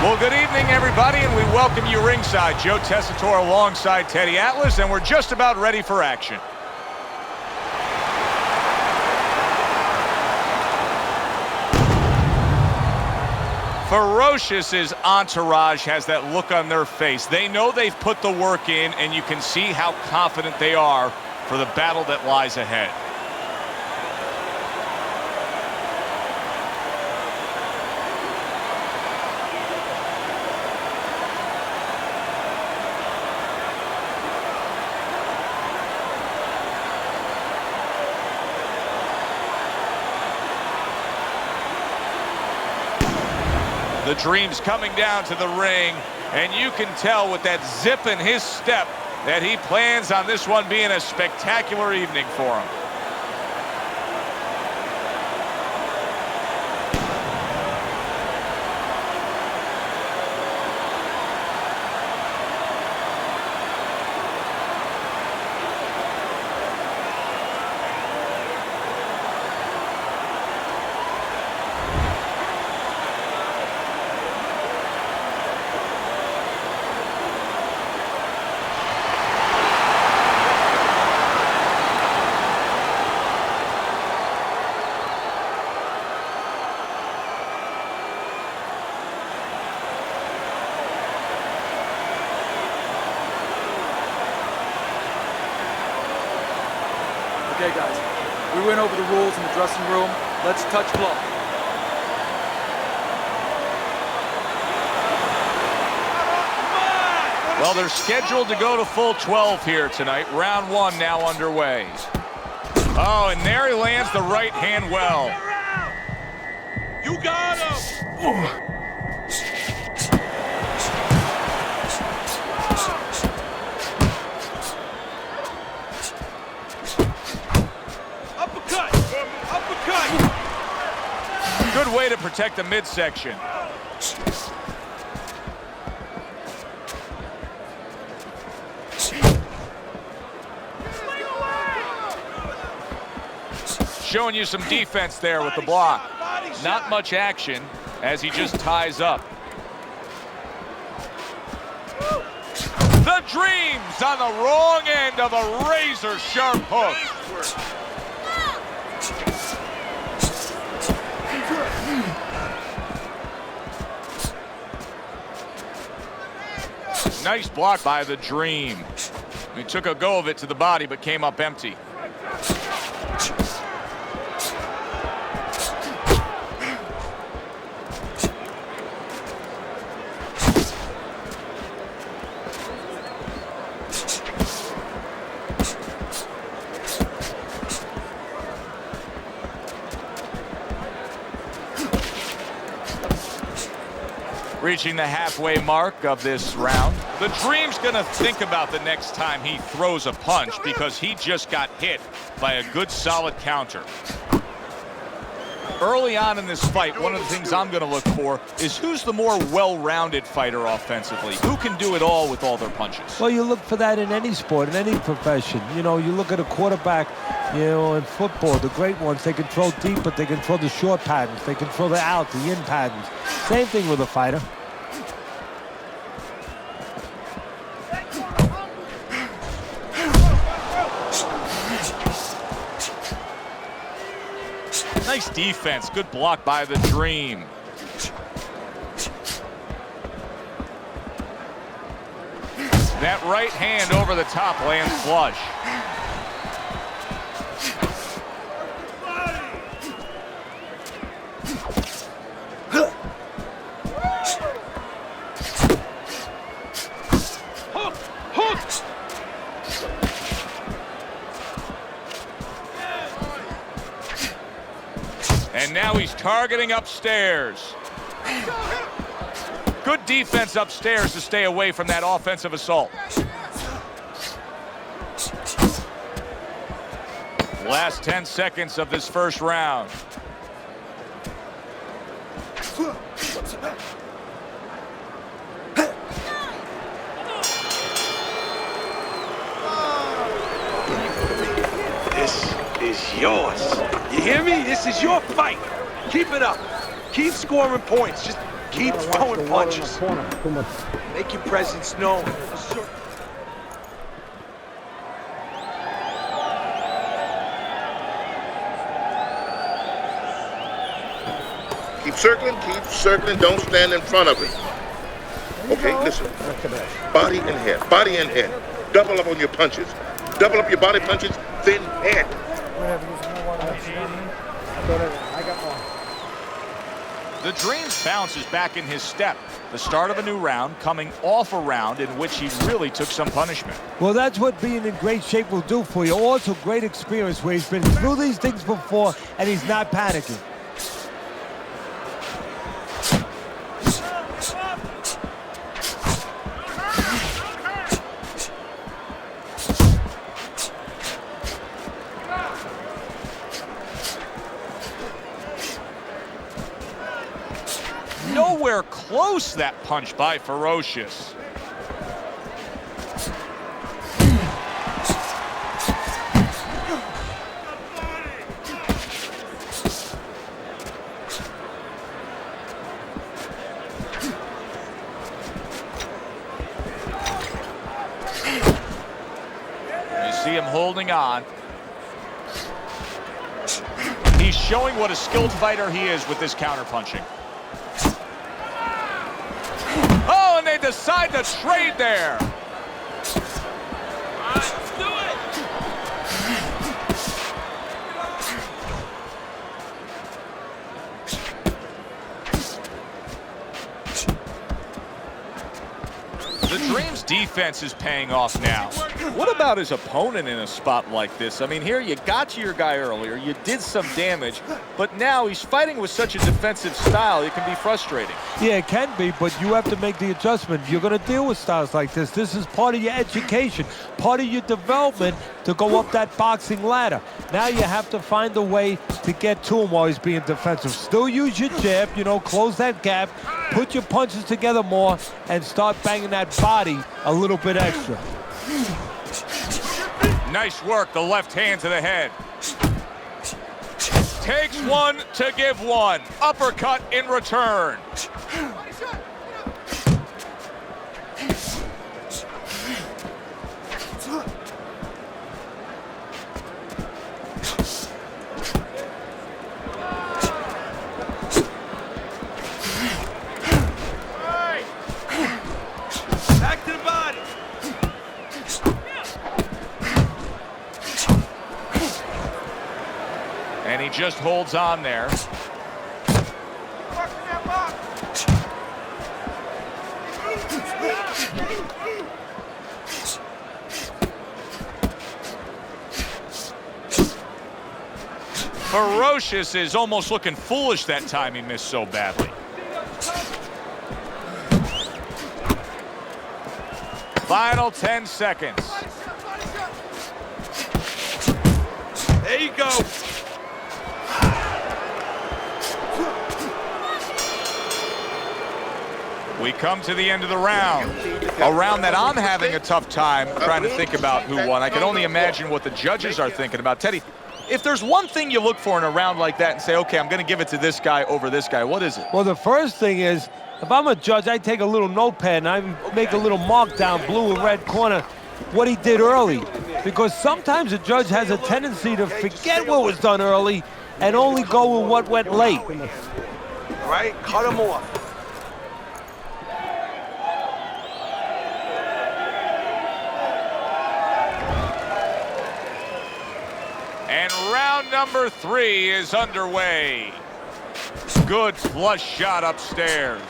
Well, good evening, everybody, and we welcome you ringside. Joe Tessitore alongside Teddy Atlas, and we're just about ready for action. Ferocious's entourage has that look on their face. They know they've put the work in, and you can see how confident they are for the battle that lies ahead. The Dream's coming down to the ring, and you can tell with that zip in his step that he plans on this one being a spectacular evening for him. Okay, guys, we went over the rules in the dressing room. Let's touch block. Well, they're scheduled to go to full 12 here tonight. Round one now underway. Oh, and there he lands the right hand well. You got him! Good way to protect the midsection. Showing you some defense there with the block. Not much action as he just ties up. The Dream's on the wrong end of a razor-sharp hook. Nice block by the Dream. He took a go of it to the body, but came up empty. Reaching the halfway mark of this round. The Dream's gonna think about the next time he throws a punch because he just got hit by a good solid counter. Early on in this fight, one of the things I'm gonna look for is who's the more well-rounded fighter offensively. Who can do it all with all their punches? Well, you look for that in any sport, in any profession. You know, you look at a quarterback, you know, in football, the great ones, they can throw deep, but they can throw the short patterns. They can throw the out, the in patterns. Same thing with a fighter. Nice defense. Good block by the Dream. That right hand over the top lands flush. And now he's targeting upstairs. Good defense upstairs to stay away from that offensive assault. Last 10 seconds of this first round. This is yours. You hear me? This is your fight. Keep it up. Keep scoring points. Just Keep throwing punches. Make your presence known. Keep circling, don't stand in front of it. Okay, listen. Body and head, body and head. Double up on your punches. Double up your body punches, then head. The Dream's bounce is back in his step. The start of a new round, coming off a round in which he really took some punishment. Well, that's what being in great shape will do for you. Also, great experience where he's been through these things before and he's not panicking. Nowhere close, that punch by Ferocious. You see him holding on. He's showing what a skilled fighter he is with this counterpunching. Oh, and they decide to trade there. All right, let's do it. The Dream's defense is paying off now. What about his opponent in a spot like this? I mean, here you got to your guy earlier, you did some damage, but now he's fighting with such a defensive style, it can be frustrating. Yeah, it can be, but you have to make the adjustment. You're going to deal with styles like this. This is part of your education, part of your development to go up that boxing ladder. Now you have to find a way to get to him while he's being defensive. Still use your jab, you know, close that gap, put your punches together more, and start banging that body a little bit extra. Nice work, the left hand to the head. Takes one to give one. Uppercut in return. Back to the body. And he just holds on there. Ferocious is almost looking foolish that time he missed so badly. Final 10 seconds. There you go. We come to the end of the round. A round that I'm having a tough time trying to think about who won. I can only imagine what the judges are thinking about. Teddy, if there's one thing you look for in a round like that and say, okay, I'm going to give it to this guy over this guy, what is it? Well, the first thing is, if I'm a judge, I take a little notepad and I make a little mark down blue and red corner what he did early. Because sometimes a judge has a tendency to forget what was done early and only go with what went late. All right, cut him off. And round number 3 is underway. Good flush shot upstairs.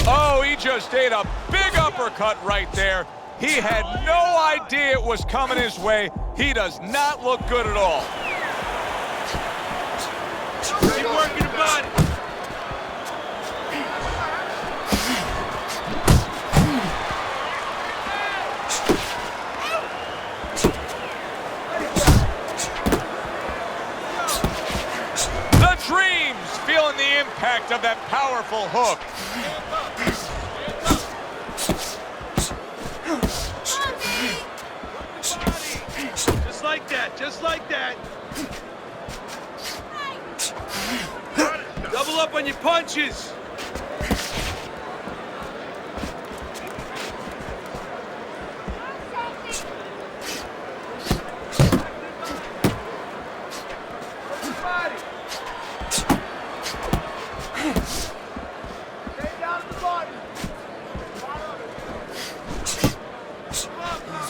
Oh, he just ate a big uppercut right there. He had no idea it was coming his way. He does not look good at all. Keep working the body. The Dream's feeling the impact of that powerful hook. Just like that. Double up on your punches.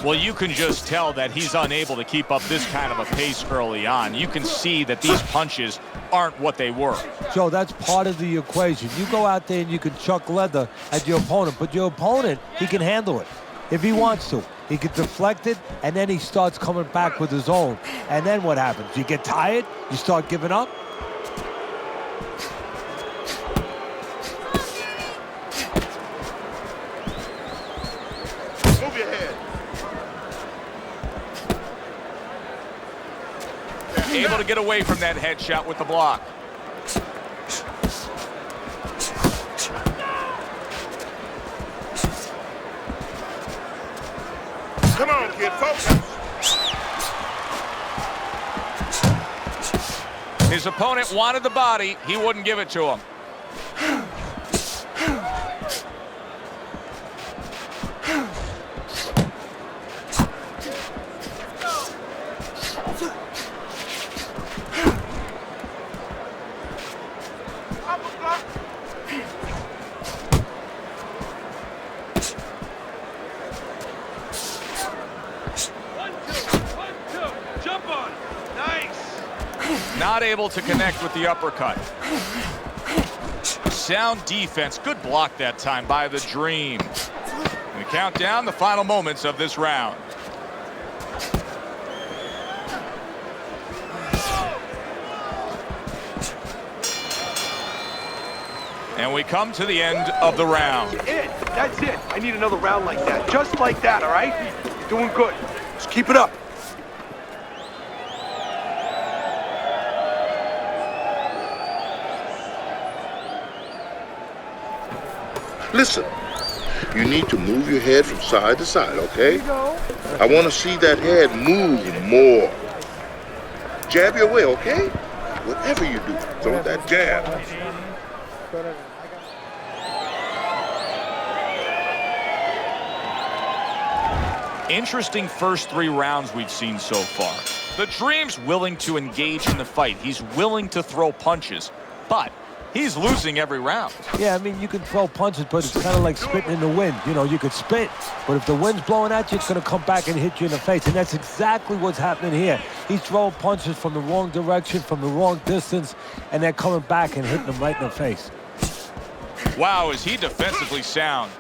Well, you can just tell that he's unable to keep up this kind of a pace early on. You can see that these punches aren't what they were. Joe, that's part of the equation. You go out there and you can chuck leather at your opponent, but your opponent, he can handle it if he wants to. He can deflect it, and then he starts coming back with his own. And then what happens? You get tired, you start giving up. Move your head. Able to get away from that headshot with the block. Come on, kid, focus. His opponent wanted the body. He wouldn't give it to him. Not able to connect with the uppercut. Sound defense. Good block that time by the Dream. And we count down the final moments of this round. And we come to the end of the round. That's it. I need another round like that. Just like that, all right? You're doing good. Just keep it up. Listen, you need to move your head from side to side, okay? I want to see that head move more. Jab your way, okay? Whatever you do, throw that jab. Interesting first 3 rounds we've seen so far. The Dream's willing to engage in the fight. He's willing to throw punches, but he's losing every round. Yeah, I mean, you can throw punches, but it's kind of like spitting in the wind. You know, you could spit, but if the wind's blowing at you, it's going to come back and hit you in the face. And that's exactly what's happening here. He's throwing punches from the wrong direction, from the wrong distance, and they're coming back and hitting him right in the face. Wow, is he defensively sound.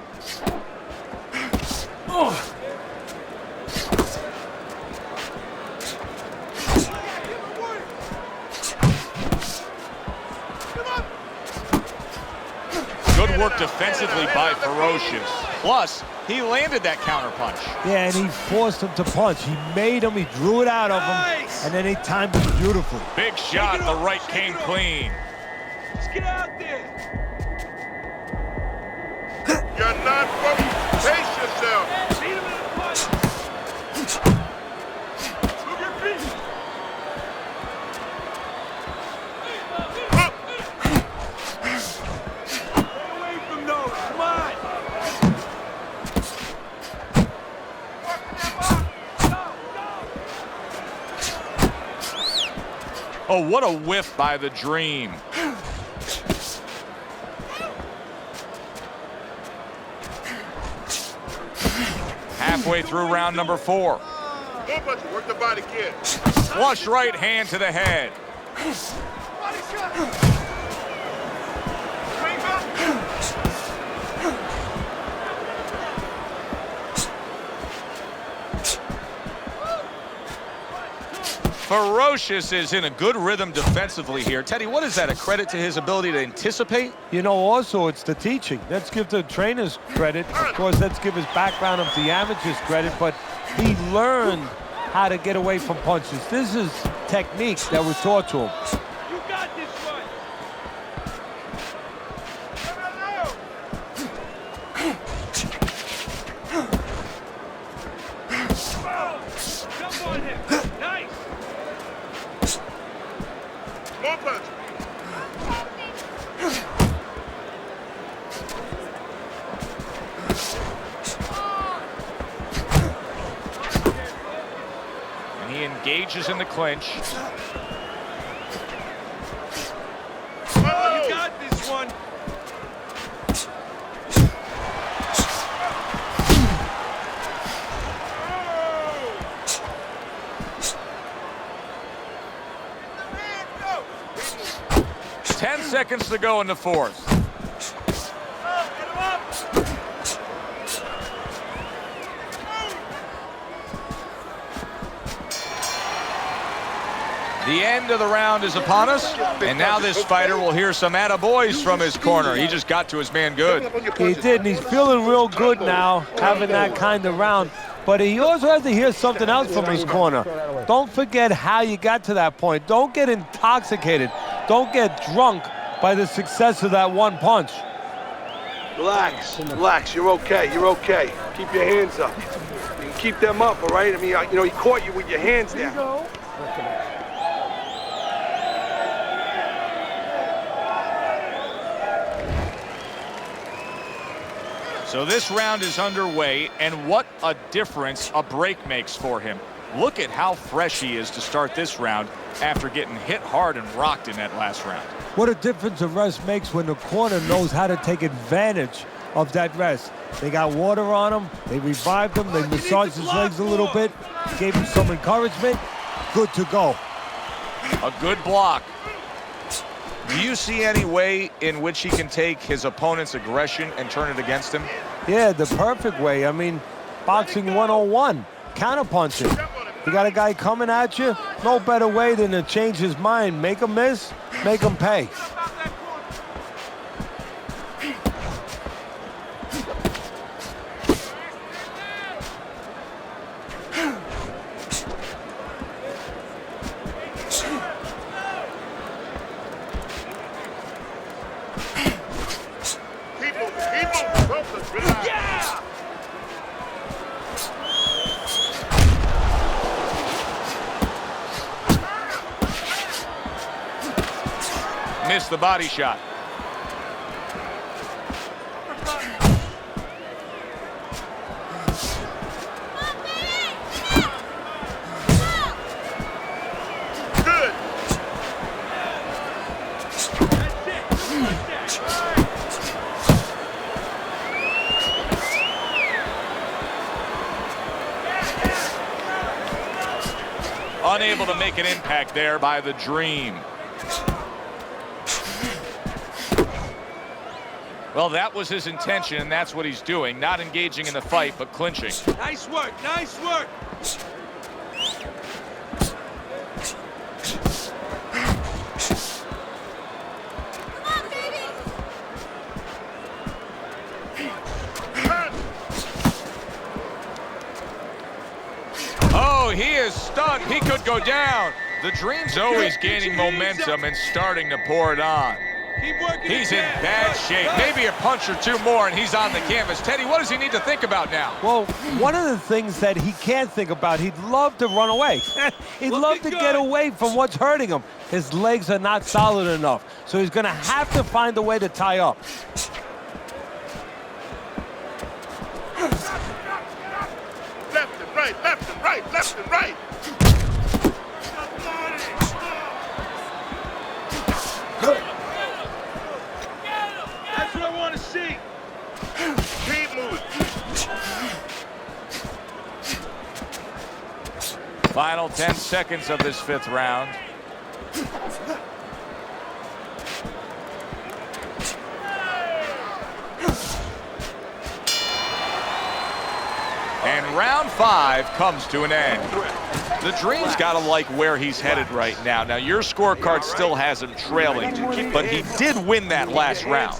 Good work defensively by Ferocious. Plus, he landed that counterpunch. Yeah, and he forced him to punch. He made him, he drew it out of him, and then he timed it beautifully. Big shot, the right came clean. Just get out there. You're not focused. Pace yourself. Beat him in the punch. Move your feet. Up. Get away from those. Come on. Oh, what a whiff by the Dream. Halfway through round number 4. Work the body, kid. Flush right hand to the head. Body shot. Swing back. Ferocious is in a good rhythm defensively here. Teddy, what is that? A credit to his ability to anticipate? You know, also, it's the teaching. Let's give the trainers credit. Of course, let's give his background of the amateurs credit, but he learned how to get away from punches. This is techniques that were taught to him. You got this one. Jump on him. Nice. More punch. And he engages in the clinch. Oh, you got this one. Oh. 10 seconds to go in the fourth. The end of the round is upon us, and now this fighter will hear some attaboys from his corner. He just got to his man good. He did, and he's feeling real good now, having that kind of round. But he also has to hear something else from his corner. Don't forget how you got to that point. Don't get intoxicated. Don't get drunk by the success of that one punch. Relax, relax. You're okay. You're okay. Keep your hands up. You can keep them up, all right? I mean, you know, he caught you with your hands down. So this round is underway, and what a difference a break makes for him. Look at how fresh he is to start this round after getting hit hard and rocked in that last round. What a difference a rest makes when the corner knows how to take advantage of that rest. They got water on him, they revived him, they massaged his legs a little bit, gave him some encouragement. Good to go. A good block. Do you see any way in which he can take his opponent's aggression and turn it against him? Yeah, the perfect way. I mean, boxing 101, counterpunching. You got a guy coming at you, no better way than to change his mind. Make him miss, make him pay. Missed the body shot. Good. Unable to make an impact there by the Dream. Well, that was his intention, and that's what he's doing. Not engaging in the fight, but clinching. Nice work, nice work. Oh, he is stunned. He could go down. The Dream's always gaining momentum and starting to pour it on. Keep working. He's in bad shape. Maybe a punch or two more, and he's on the canvas. Teddy, what does he need to think about now? Well, one of the things that he can't think about, he'd love to run away. He'd love to get away from what's hurting him. His legs are not solid enough, so he's going to have to find a way to tie up. Left and right, left and right, left and right. That's what I want to see. Keep moving. Final 10 seconds of this fifth round. And round 5 comes to an end. The Dream's got to like where he's headed right now. Now, your scorecard still has him trailing, but he did win that last round.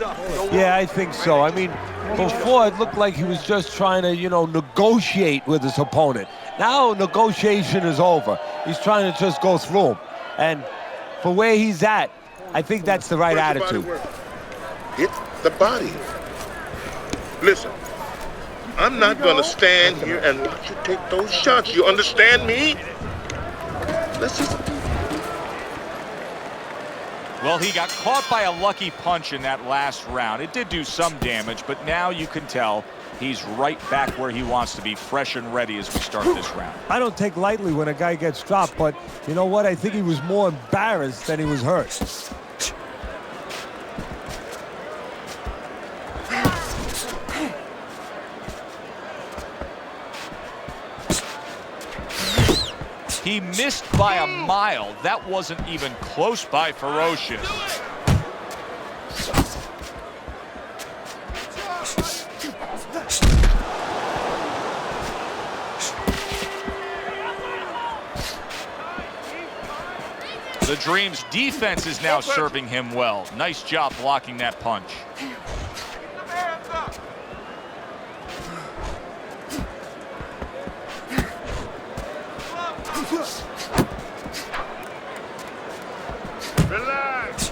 Yeah, I think so. I mean, before it looked like he was just trying to, negotiate with his opponent. Now negotiation is over. He's trying to just go through him. And for where he's at, I think that's the right attitude. Hit the body. Listen, I'm not going to stand here and watch you take those shots. You understand me? Let's just... Well, he got caught by a lucky punch in that last round. It did do some damage, but now you can tell he's right back where he wants to be, fresh and ready as we start this round. I don't take lightly when a guy gets dropped, but you know what? I think he was more embarrassed than he was hurt. He missed by a mile. That wasn't even close by Ferocious. The Dream's defense is now serving him well. Nice job blocking that punch. Relax.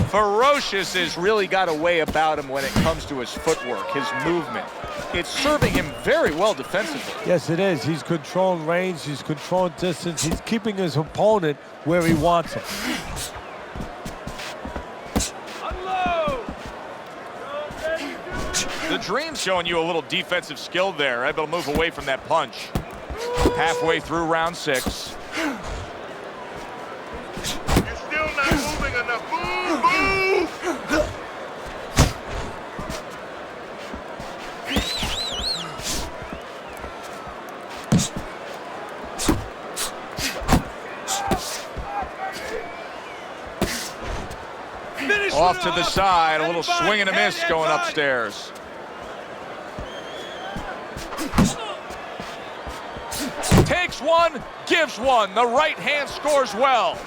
Ferocious has really got a way about him when it comes to his footwork, his movement. It's serving him very well defensively. Yes, it is. He's controlling range. He's controlling distance. He's keeping his opponent where he wants him. The Dream's showing you a little defensive skill there, able to move away from that punch. Halfway through round 6. You're still not moving enough. Move! Off to the side, a little swing and a miss going upstairs. Takes one, gives one. The right hand scores well.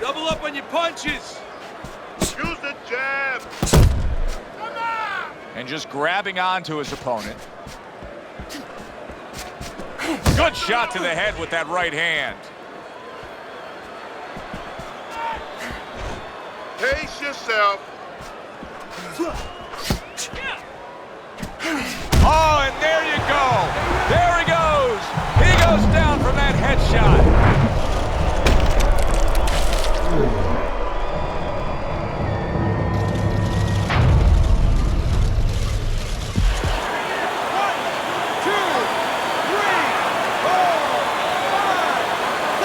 Double up on your punches. Use the jab. And just grabbing onto his opponent. Good shot to the head with that right hand. Pace yourself. Oh, and there you go. There he goes. He goes down from that headshot.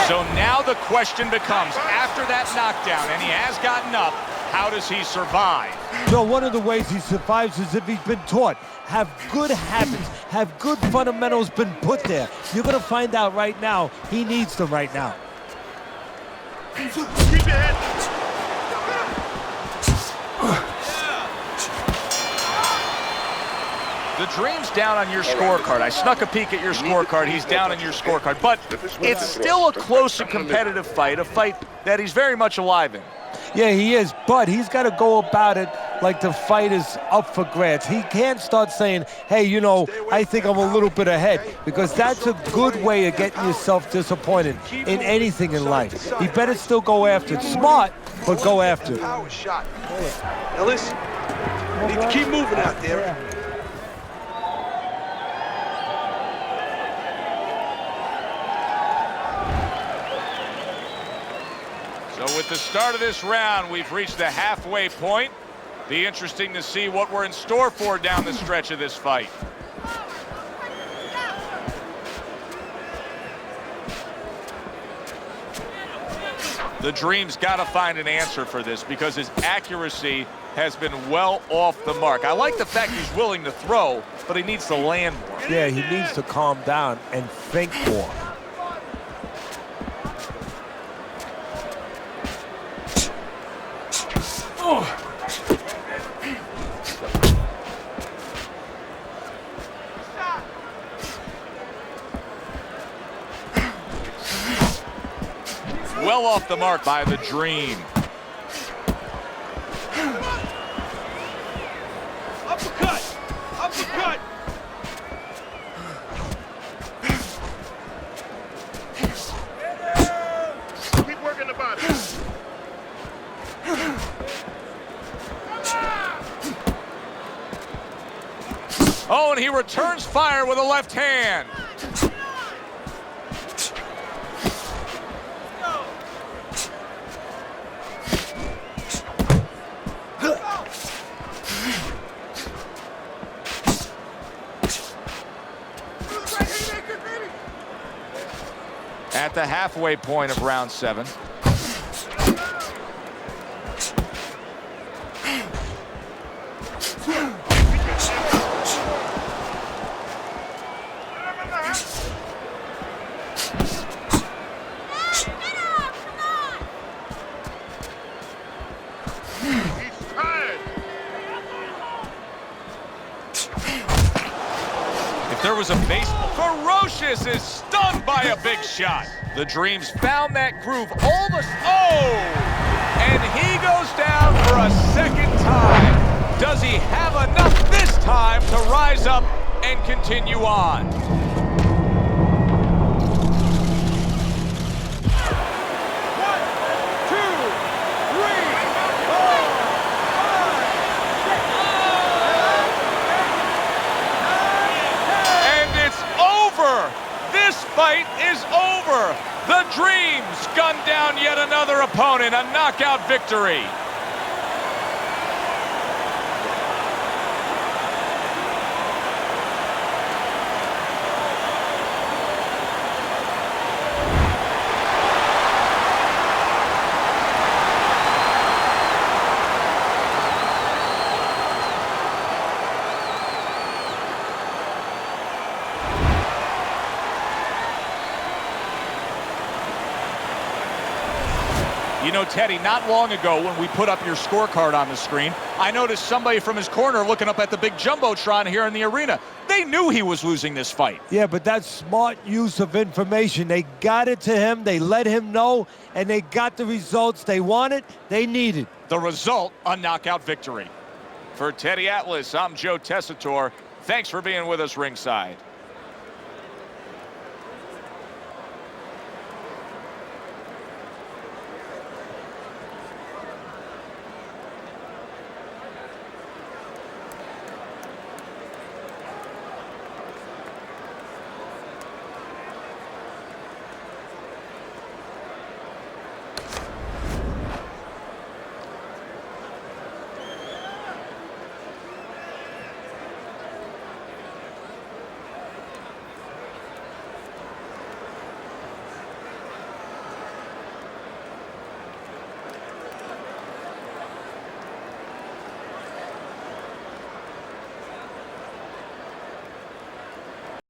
So now the question becomes, after that knockdown, and he has gotten up, how does he survive? So one of the ways he survives is if he's been taught. Have good habits, have good fundamentals been put there. You're going to find out right now, he needs them right now. Keep your head. The Dream's down on your scorecard. I snuck a peek at your scorecard. He's down on your scorecard. But it's still a close and competitive fight, a fight that he's very much alive in. Yeah, he is, but he's got to go about it like the fight is up for grabs. He can't start saying, hey, you know, I think I'm a little bit ahead, because that's a good way of getting yourself disappointed in anything in life. He better still go after it. Smart, but go after it. Power shot. Now listen, you need to keep moving out there. So with the start of this round, we've reached the halfway point. Be interesting to see what we're in store for down the stretch of this fight. The Dream's got to find an answer for this because his accuracy has been well off the mark. I like the fact he's willing to throw, but he needs to land more. Yeah, he needs to calm down and think more. Well off the mark by the Dream. Uppercut! Uppercut! Keep working the body. Oh, and he returns fire with a left hand. At the halfway point of round 7. There was a baseball. Ferocious is stunned by a big shot. The Dreams found that groove almost. Oh! And he goes down for a second time. Does he have enough this time to rise up and continue on? This fight is over. The Dreams gun down yet another opponent, a knockout victory. You know, Teddy, not long ago when we put up your scorecard on the screen, I noticed somebody from his corner looking up at the big Jumbotron here in the arena. They knew he was losing this fight. Yeah, but that's smart use of information. They got it to him, they let him know, and they got the results they wanted, they needed. The result, a knockout victory. For Teddy Atlas, I'm Joe Tessitore. Thanks for being with us ringside.